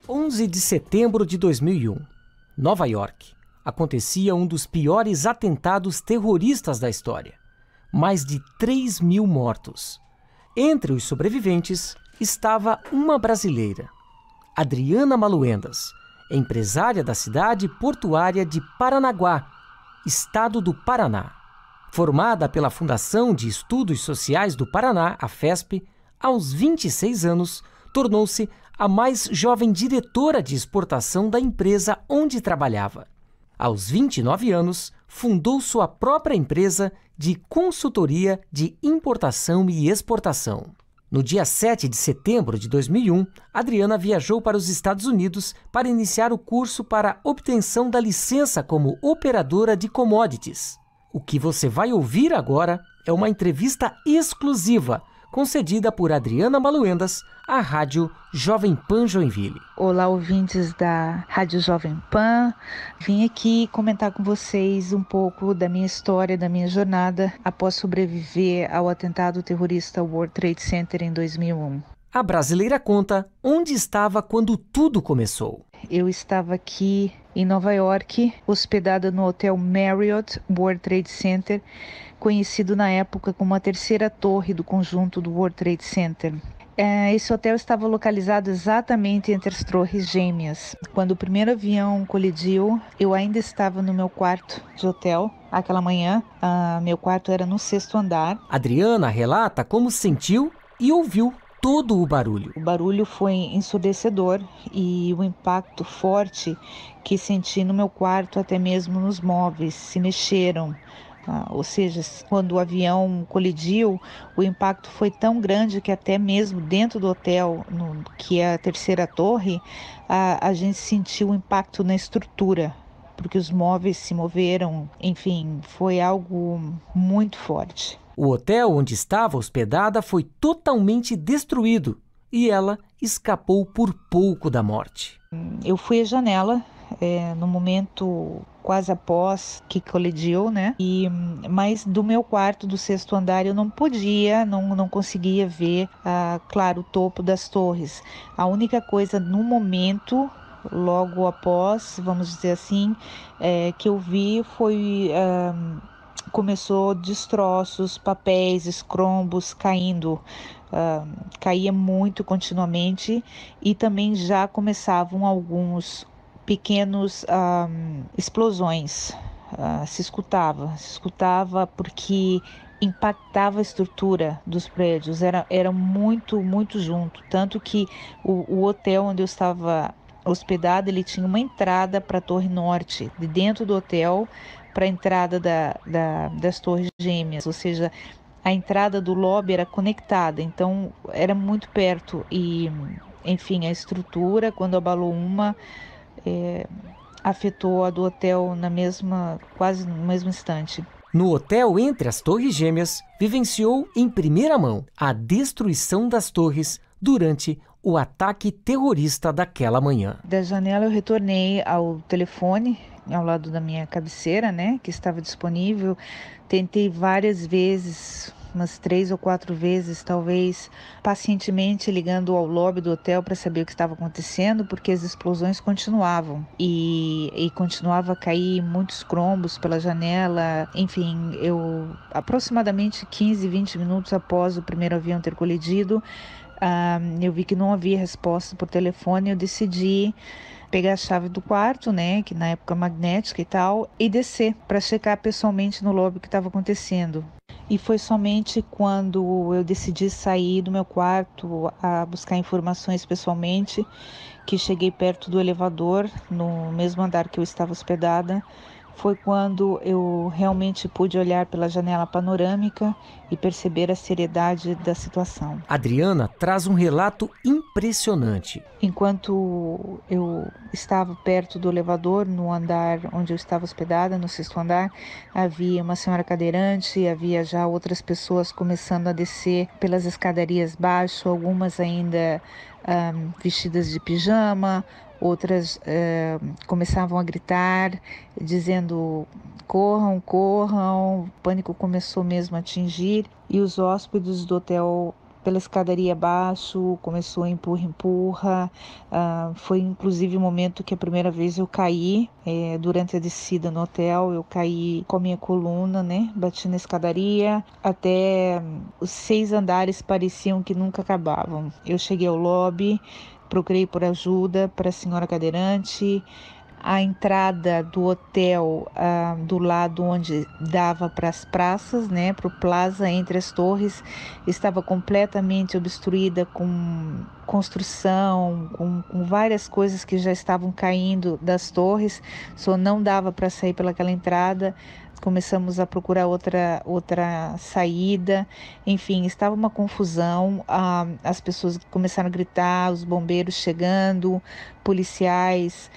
11 de setembro de 2001, Nova York. Acontecia um dos piores atentados terroristas da história. Mais de 3.000 mortos. Entre os sobreviventes estava uma brasileira, Adriana Maluendas, empresária da cidade portuária de Paranaguá, estado do Paraná. Formada pela Fundação de Estudos Sociais do Paraná, a FESP, aos 26 anos, tornou-se a mais jovem diretora de exportação da empresa onde trabalhava. Aos 29 anos, fundou sua própria empresa de consultoria de importação e exportação. No dia 7 de setembro de 2001, Adriana viajou para os Estados Unidos para iniciar o curso para obtenção da licença como operadora de commodities. O que você vai ouvir agora é uma entrevista exclusiva concedida por Adriana Maluendas à Rádio Jovem Pan Joinville. Olá, ouvintes da Rádio Jovem Pan. Vim aqui comentar com vocês um pouco da minha história, da minha jornada após sobreviver ao atentado terrorista World Trade Center em 2001. A brasileira conta onde estava quando tudo começou. Eu estava aqui em Nova York, hospedada no Hotel Marriott World Trade Center, conhecido na época como a terceira torre do conjunto do World Trade Center. Esse hotel estava localizado exatamente entre as torres gêmeas. Quando o primeiro avião colidiu, eu ainda estava no meu quarto de hotel. Aquela manhã, meu quarto era no 6º andar. Adriana relata como sentiu e ouviu todo o barulho. O barulho foi ensurdecedor e o impacto forte que senti no meu quarto, até mesmo nos móveis, se mexeram. Ou seja, quando o avião colidiu, o impacto foi tão grande que até mesmo dentro do hotel, que é a terceira torre, a gente sentiu o impacto na estrutura, porque os móveis se moveram, enfim, foi algo muito forte. O hotel onde estava hospedada foi totalmente destruído e ela escapou por pouco da morte. Eu fui à janela no momento quase após que colidiu, né? Mas do meu quarto do 6º andar eu não podia, não conseguia ver, claro, o topo das torres. A única coisa no momento, logo após, vamos dizer assim, que eu vi foi começou destroços, papéis, escrombos caindo. Caía muito continuamente e também já começavam alguns pequenos explosões. Se escutava porque impactava a estrutura dos prédios, era muito, muito junto, tanto que o hotel onde eu estava hospedada, ele tinha uma entrada para a Torre Norte, de dentro do hotel para a entrada das Torres Gêmeas, ou seja, a entrada do lobby era conectada, então era muito perto e, enfim, a estrutura, quando abalou uma, afetou a do hotel quase no mesmo instante. No hotel entre as Torres Gêmeas, vivenciou em primeira mão a destruição das torres durante o ataque terrorista daquela manhã. Da janela eu retornei ao telefone, ao lado da minha cabeceira, né, que estava disponível. Tentei várias vezes, umas 3 ou 4 vezes, talvez, pacientemente ligando ao lobby do hotel para saber o que estava acontecendo, porque as explosões continuavam e continuava a cair muitos crombos pela janela. Enfim, eu aproximadamente 15, 20 minutos após o primeiro avião ter colidido, eu vi que não havia resposta por telefone. Eu decidi pegar a chave do quarto, né, que na época magnética e tal, e descer para checar pessoalmente no lobby o que estava acontecendo. E foi somente quando eu decidi sair do meu quarto a buscar informações pessoalmente que cheguei perto do elevador, no mesmo andar que eu estava hospedada. Foi quando eu realmente pude olhar pela janela panorâmica e perceber a seriedade da situação. Adriana traz um relato impressionante. Enquanto eu estava perto do elevador, no andar onde eu estava hospedada, no 6º andar, havia uma senhora cadeirante, havia já outras pessoas começando a descer pelas escadarias baixo, algumas ainda vestidas de pijama, outras começavam a gritar, dizendo corram, corram. O pânico começou mesmo a atingir e os hóspedes do hotel pela escadaria abaixo, começou a empurra. Foi inclusive o momento que a primeira vez eu caí, durante a descida no hotel, eu caí com a minha coluna, né? Bati na escadaria, até os 6 andares pareciam que nunca acabavam. Eu cheguei ao lobby, procurei por ajuda para a senhora cadeirante. A entrada do hotel, do lado onde dava para as praças, né, para o plaza entre as torres, estava completamente obstruída com construção, com várias coisas que já estavam caindo das torres, só não dava para sair pelaquela entrada. Começamos a procurar outra saída, enfim, estava uma confusão. As pessoas começaram a gritar, os bombeiros chegando, policiais.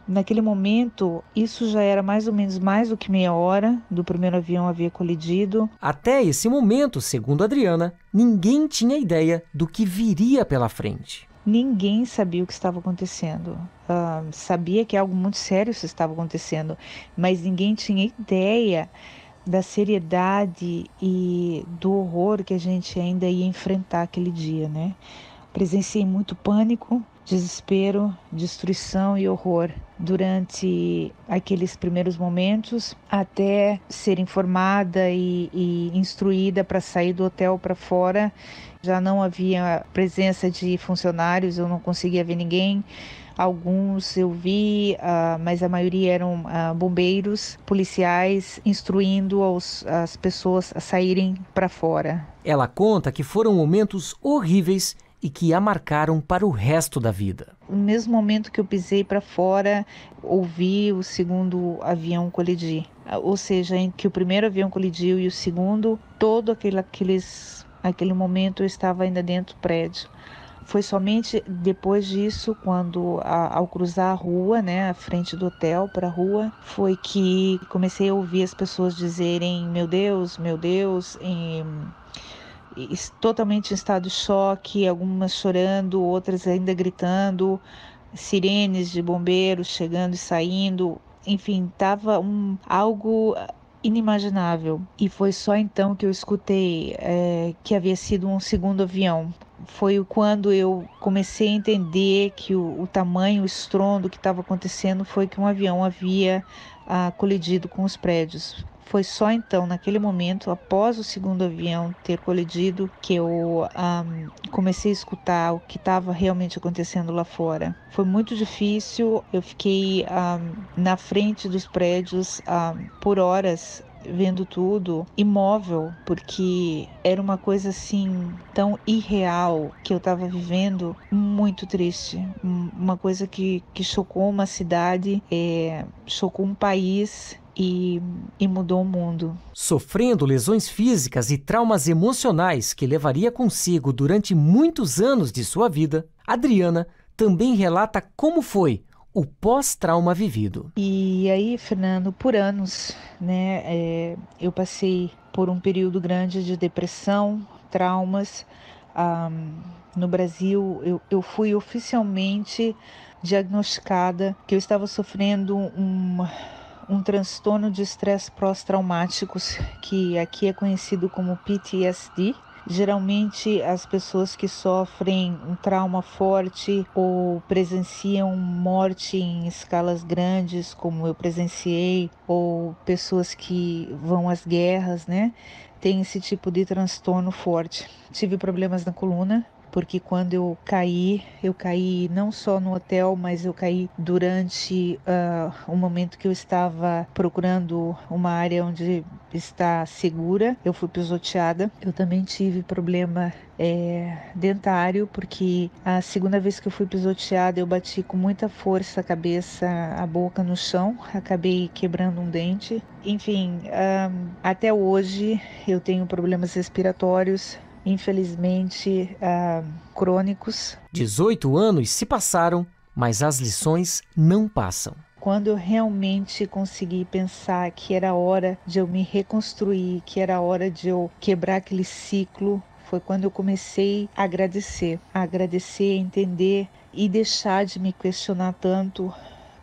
Naquele momento, isso já era mais ou menos mais do que meia hora do primeiro avião havia colidido. Até esse momento, segundo Adriana, ninguém tinha ideia do que viria pela frente. Ninguém sabia o que estava acontecendo. Sabia que algo muito sério estava acontecendo, mas ninguém tinha ideia da seriedade e do horror que a gente ainda ia enfrentar aquele dia, né? Presenciei muito pânico, desespero, destruição e horror durante aqueles primeiros momentos, até ser informada e instruída para sair do hotel para fora. Já não havia presença de funcionários, eu não conseguia ver ninguém. Alguns eu vi, mas a maioria eram bombeiros, policiais, instruindo as pessoas a saírem para fora. Ela conta que foram momentos horríveis e que a marcaram para o resto da vida. No mesmo momento que eu pisei para fora, ouvi o segundo avião colidir. Ou seja, em que o primeiro avião colidiu e o segundo, todo aquele momento eu estava ainda dentro do prédio. Foi somente depois disso, quando ao cruzar a rua, né, à frente do hotel para a rua, foi que comecei a ouvir as pessoas dizerem meu Deus, totalmente em estado de choque, algumas chorando, outras ainda gritando, sirenes de bombeiros chegando e saindo, enfim, estava algo inimaginável. E foi só então que eu escutei que havia sido um segundo avião. Foi quando eu comecei a entender que o tamanho, o estrondo que estava acontecendo foi que um avião havia colidido com os prédios. Foi só então, naquele momento, após o segundo avião ter colidido, que eu comecei a escutar o que estava realmente acontecendo lá fora. Foi muito difícil, eu fiquei na frente dos prédios por horas, vendo tudo, imóvel, porque era uma coisa assim tão irreal que eu estava vivendo, muito triste, uma coisa que chocou uma cidade, chocou um país e mudou o mundo. Sofrendo lesões físicas e traumas emocionais que levaria consigo durante muitos anos de sua vida, Adriana também relata como foi o pós-trauma vivido. E aí, Fernando, por anos, né, eu passei por um período grande de depressão, traumas. No Brasil, eu fui oficialmente diagnosticada que eu estava sofrendo um transtorno de estresse pós-traumático, que aqui é conhecido como PTSD. Geralmente as pessoas que sofrem um trauma forte ou presenciam morte em escalas grandes, como eu presenciei, ou pessoas que vão às guerras, né, têm esse tipo de transtorno forte. Tive problemas na coluna, porque quando eu caí não só no hotel, mas eu caí durante o momento que eu estava procurando uma área onde está segura. Eu fui pisoteada. Eu também tive problema dentário, porque a segunda vez que eu fui pisoteada, eu bati com muita força a cabeça, a boca no chão, acabei quebrando um dente. Enfim, até hoje eu tenho problemas respiratórios, infelizmente, crônicos. 18 anos se passaram, mas as lições não passam. Quando eu realmente consegui pensar que era hora de eu me reconstruir, que era hora de eu quebrar aquele ciclo, foi quando eu comecei a agradecer, a entender e deixar de me questionar tanto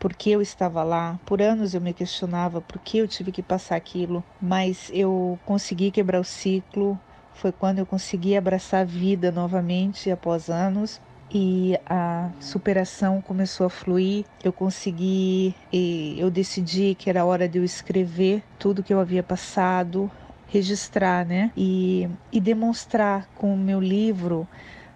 por que eu estava lá. Por anos eu me questionava por que eu tive que passar aquilo, mas eu consegui quebrar o ciclo. foi quando eu consegui abraçar a vida novamente após anos. E a superação começou a fluir. Eu decidi que era hora de eu escrever tudo que eu havia passado, registrar, né? E demonstrar com o meu livro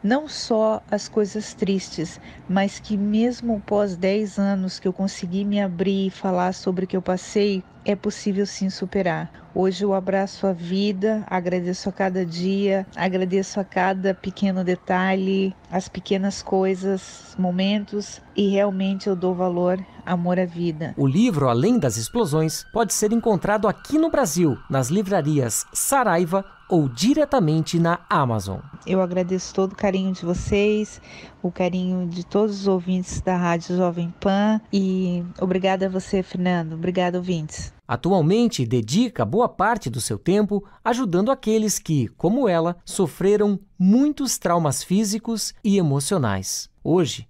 não só as coisas tristes, mas que mesmo após 10 anos que eu consegui me abrir e falar sobre o que eu passei, é possível sim superar. Hoje eu abraço a vida, agradeço a cada dia, agradeço a cada pequeno detalhe, as pequenas coisas, momentos, e realmente eu dou valor, amor à vida. O livro Além das Explosões pode ser encontrado aqui no Brasil, nas livrarias Saraiva ou diretamente na Amazon. Eu agradeço todo o carinho de vocês, o carinho de todos os ouvintes da Rádio Jovem Pan, e obrigada a você, Fernando. Obrigada, ouvintes. Atualmente, dedica boa parte do seu tempo ajudando aqueles que, como ela, sofreram muitos traumas físicos e emocionais. Hoje,